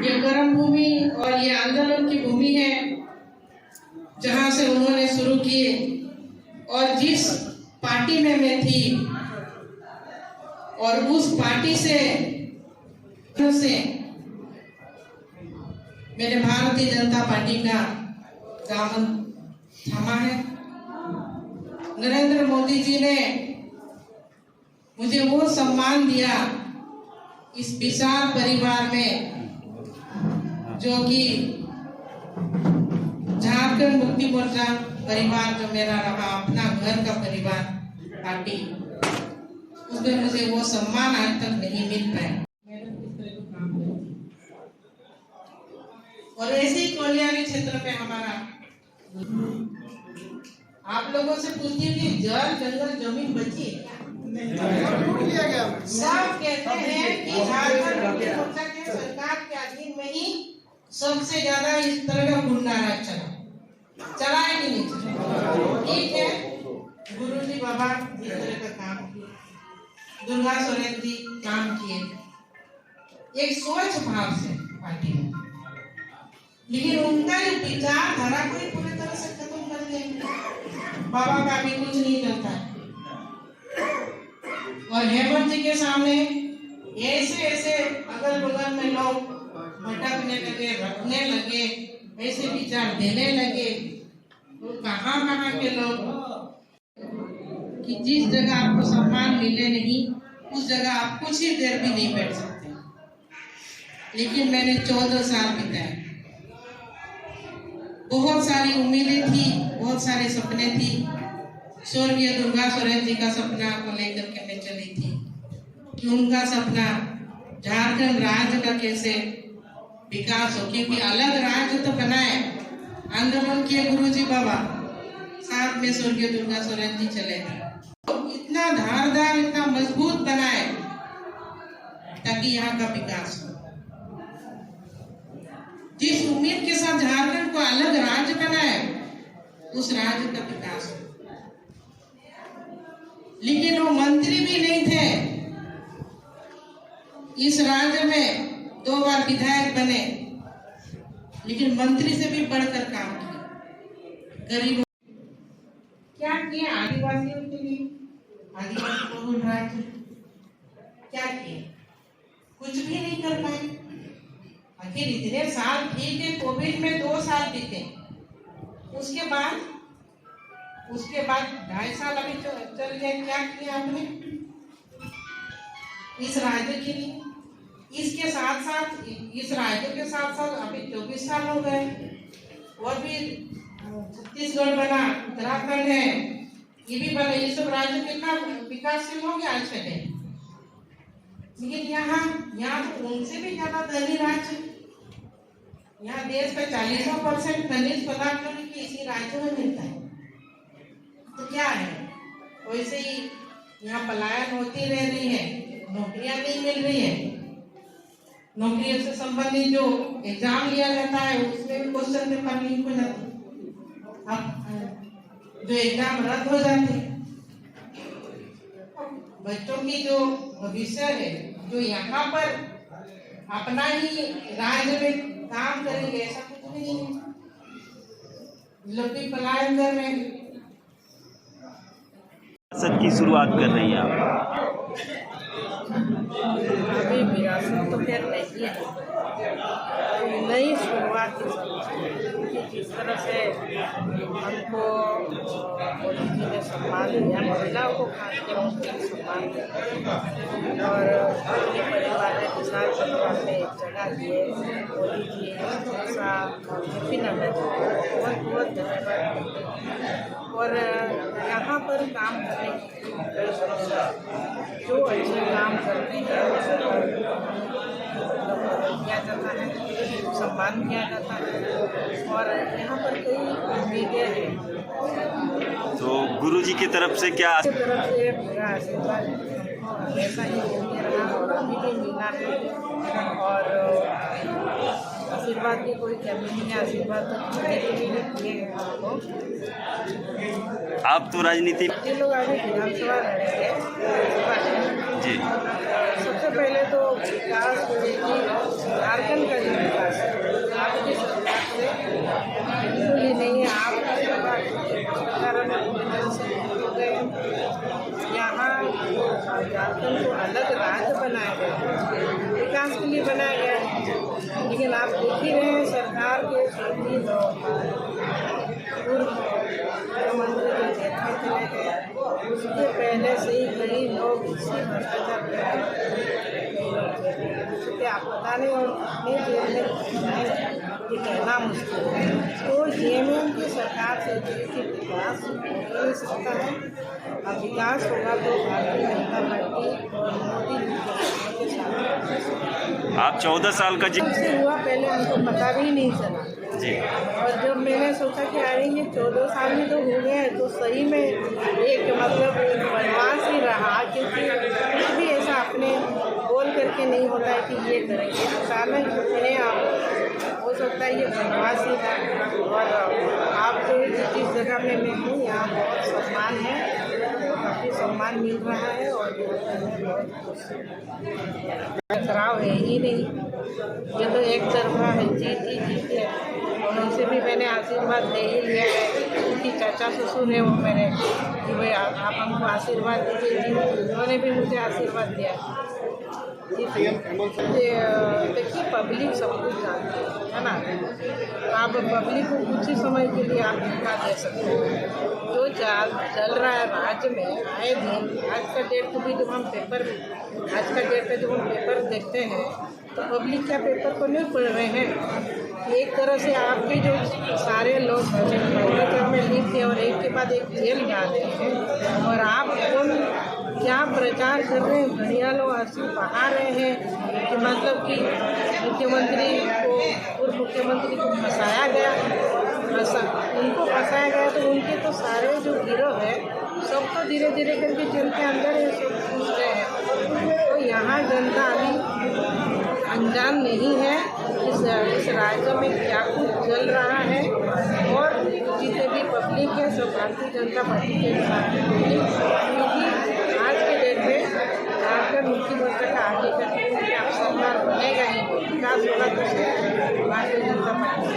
ये कर्म भूमि और ये आंदोलन की भूमि है जहां से उन्होंने शुरू किए। और जिस पार्टी में मैं थी और उस पार्टी से मैंने भारतीय जनता पार्टी का दामन थामा है। नरेंद्र मोदी जी ने मुझे वो सम्मान दिया इस विशाल परिवार में, जो कि झारखंड मुक्ति मोर्चा परिवार जो मेरा रहा, अपना घर का परिवार पार्टी, उसमें मुझे वो सम्मान आज तक नहीं मिल पाया। और ऐसे ही कोलियारी क्षेत्र में हमारा, आप लोगों से पूछती हूँ कि जल जंगल जमीन बची है क्या? सब कहते हैं कि झारखंड मुक्ति मोर्चा के सरकार के अधीन में ही सबसे ज्यादा इस तरह का गुंडा राज चला है कि नहीं चला? ठीक है, गुरुजी बाबा इस तरह का काम किए, दुर्गा सोरेन जी काम किए एक स्वच्छ भाव से पार्टी में, लेकिन उनका ये विचारधारा को पूरी तरह से खत्म कर दिया। बाबा का भी कुछ नहीं चलता। और हेमंत जी के सामने ऐसे ऐसे अगल बगल में लोग भटकने लगे, रखने लगे, ऐसे विचार देने लगे। तो कहाँ के लोग कि जिस जगह आपको सम्मान मिले नहीं, उस जगह आप कुछ ही देर भी नहीं बैठ सकते। लेकिन मैंने 14 साल बिताए, बहुत सारी उम्मीदें थी, बहुत सारे सपने थी। स्वर्गीय दुर्गा सोरेन जी का सपना को लेकर के मैं चली थी कि उनका सपना झारखंड राज्य का कैसे विकास हो, क्योंकि अलग राज्य तो बनाए, आंदोलन किए गुरुजी बाबा, साथ में स्वर्गीय दुर्गा सोरेन जी चले थे। तो इतना धारदार, इतना मजबूत बनाए ताकि यहाँ का विकास हो। जिस उम्मीद के साथ झारखंड को अलग राज्य बनाए, उस राज्य का विकास हो। लेकिन वो मंत्री भी नहीं थे, इस राज्य में 2 बार विधायक बने, लेकिन मंत्री से भी बढ़कर काम किया। गरीबों क्या किया? आदिवासियों के लिए आदिवासी बहुल राज्य क्या किया? कुछ भी नहीं कर पाए। आखिर इतने साल, ठीक है, कोविड में 2 साल बीते, उसके बाद 2.5 साल अभी चल गए। क्या किया आपने इस राज्य के लिए? इसके साथ साथ, इस राज्य के साथ साथ अभी 24 साल हो गए, और भी छत्तीसगढ़ बना, उत्तराखंड है, ये भी बना। ये सब राज्य कितना विकासशील हो गया आज के दिन। लेकिन यहाँ तो उनसे भी ज्यादा धनी राज्य, यहाँ देश का 40% खनिज पदार्थ की इसी राज्य में मिलता है। तो क्या है, वैसे ही यहाँ पलायन होती रह रही है, नौकरियां नहीं मिल रही है। नौकरियों से संबंधित जो एग्जाम लिया जाता है, उसमें भी क्वेश्चन पेपर लीक हो जाते, अब जो एग्जाम रद्द हो जाते। बच्चों की जो भविष्य है, जो यहाँ पर अपना ही राज्य में काम करेंगे, ऐसा कुछ नहीं है। लोग भी पलायन कर रहे हैं। विरासत की शुरुआत कर रही हैं आप? अभी विरासत तो खैर नहीं है, नई शुरुआत की। जिस तरह से हमको मोदी जी ने सम्मान दिया, महिलाओं को खास कर सम्मान दिया, और अपने परिवार में विशाल परिवार में एक जगह दिए मोदी जी, ऐसा बहुत बहुत धन्यवाद। और यहाँ पर काम करने जो अच्छे काम करते हैं उसको किया जाता है, सम्मान किया जाता है। और यहाँ पर कई उम्मीदें हैं। तो गुरुजी की तरफ से क्या? तरफ से मेरा आशीर्वाद हमेशा ही मिलते रहा और अभी भी मिला है। और आशीर्वाद की कोई कमी नहीं है, आशीर्वाद तो मिलेगा हमको। आप तो राजनीति लोग आगे विधानसभा लड़ेंगे जी। सबसे पहले तो विकास झारखंड का जो बनाया गया है। लेकिन आप देख ही रहे हैं सरकार के पूर्व मुख्यमंत्री जो जेल में चले गए, उसके पहले से ही कई लोग इसी भ्रष्टाचार इसलिए आप पता नहीं और कितने जेल में जाएंगे ये कहना मुश्किल है। तो जेएमएम की सरकार से देश की विकास हो नहीं सकता है। अब विकास होगा तो भारतीय जनता पार्टी और मोदी जी के साथ। आप 14 साल का से हुआ पहले हमको पता भी नहीं चला जी। और जब मैंने सोचा कि अरे ये 14 साल में तो हो गया है तो सही में एक मतलब वनवास ही रहा, क्योंकि कुछ भी ऐसा अपने बोल करके नहीं होता है कि ये करेंगे। अचानक अपने आप हो सकता है ये वनवास ही है। और आप जो जिस जगह में मैं हूँ यहाँ बहुत सम्मान है, काफ़ी सम्मान मिल रहा है और खराब है ही नहीं। ये तो एक तरफा है, जीत ही जीत है। और उनसे भी मैंने आशीर्वाद ले ही लिया है। उनकी चाचा ससुर है वो मेरे कि भाई आप हमको आशीर्वाद दीजिए। उन्होंने भी मुझे आशीर्वाद दिया। देखिए पब्लिक सब कुछ जानती है ना। आप पब्लिक को कुछ ही समय के लिए आप धोखा दे सकते हो। जो चल रहा है राज्य में आए दिन, आज का डेट को भी जब हम पेपर देखते हैं तो पब्लिक क्या पेपर को नहीं पढ़ रहे हैं। एक तरह से आपके जो सारे लोग बजट में लिख थे और एक के बाद एक जेल डाल रहे हैं और आप कौन क्या प्रचार कर रहे हैं, बढ़िया लोग आंसू बहा रहे हैं कि मतलब कि मुख्यमंत्री को पूर्व मुख्यमंत्री को फंसाया गया, उनको फंसाया गया तो उनके तो सारे जो गिरोह है सब तो धीरे धीरे करके जेल के अंदर ये सब घुस रहे हैं। तो यहाँ जनता अभी अनजान नहीं है इस राज्य में क्या कुछ चल रहा है और जितने भी पब्लिक है सब भारतीय जनता पार्टी के साथ है। क्योंकि आज के डेट में झारखंड मुख्यमंत्री का आगे करके आप सरकार बनेगा ही, विकास होगा तो भारतीय जनता पार्टी।